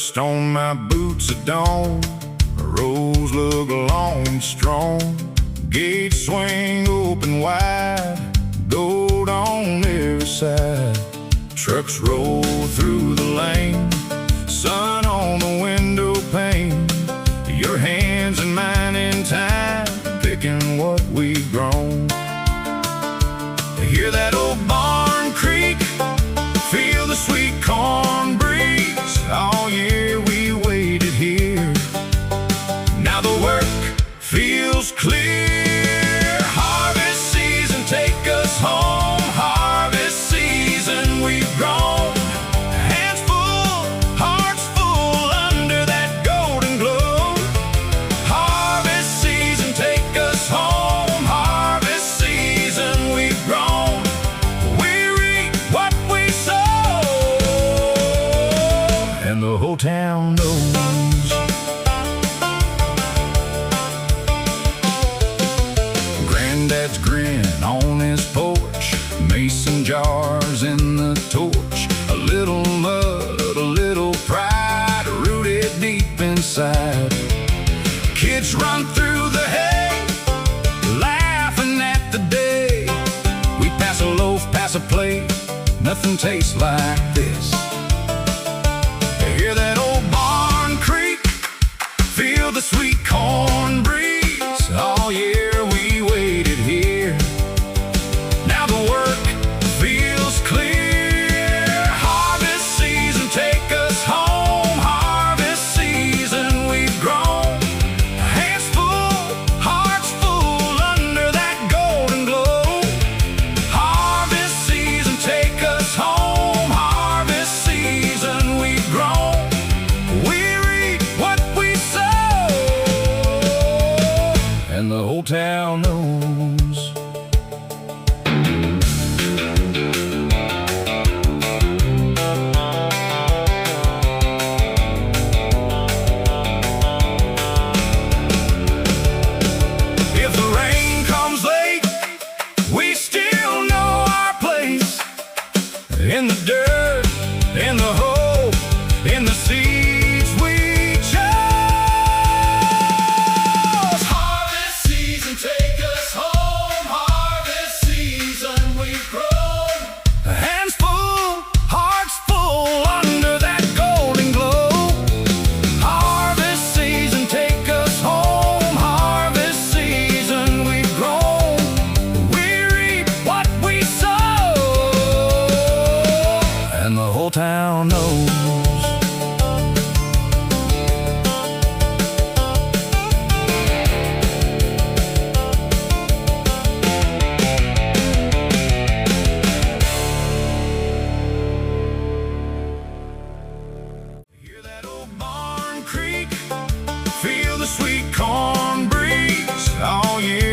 Dust on my boots at dawn, the roads look long and strong. Gates swing open wide, gold on every side. Trucks roll through the lane, sun on the window pane. Your hands and mine in time, picking what we've grown. Hear that old barn creak, feel the sweet corn breeze. All year we waited here, now the work feels clear. Harvest season, take us home. Harvest season, we've grown. Hands full, hearts full, under that golden glow. Harvest season, take us home. Harvest season, we've grown. We reap what we sow, and the whole town knows. Granddad's grin on his porch, mason jars in the torch. A little mud, a little pride, rooted deep inside. Kids run through the hay, laughing at the day. We pass a loaf, pass a plate, nothing tastes like this. Hear that old barn creak, feel the sweet corn breeze. All year we waited here, now the work feels clear. Harvest season, take us home. Harvest season, we've grown. Hands full, hearts full, under that golden glow. Harvest season, take us home. Harvest season, we've grown. We reap what we sow, and the whole town knows. If the rain comes late, we still know our place. In the dirt, in the hope, in the seeds we chose. Harvest season, take us home. Harvest season, we've grown. Hands full, hearts full, under that golden glow. Harvest season, take us home. Harvest season, we've grown. We reap what we sow, and the whole town knows. Hear that old barn creak, feel the sweet corn breeze. All year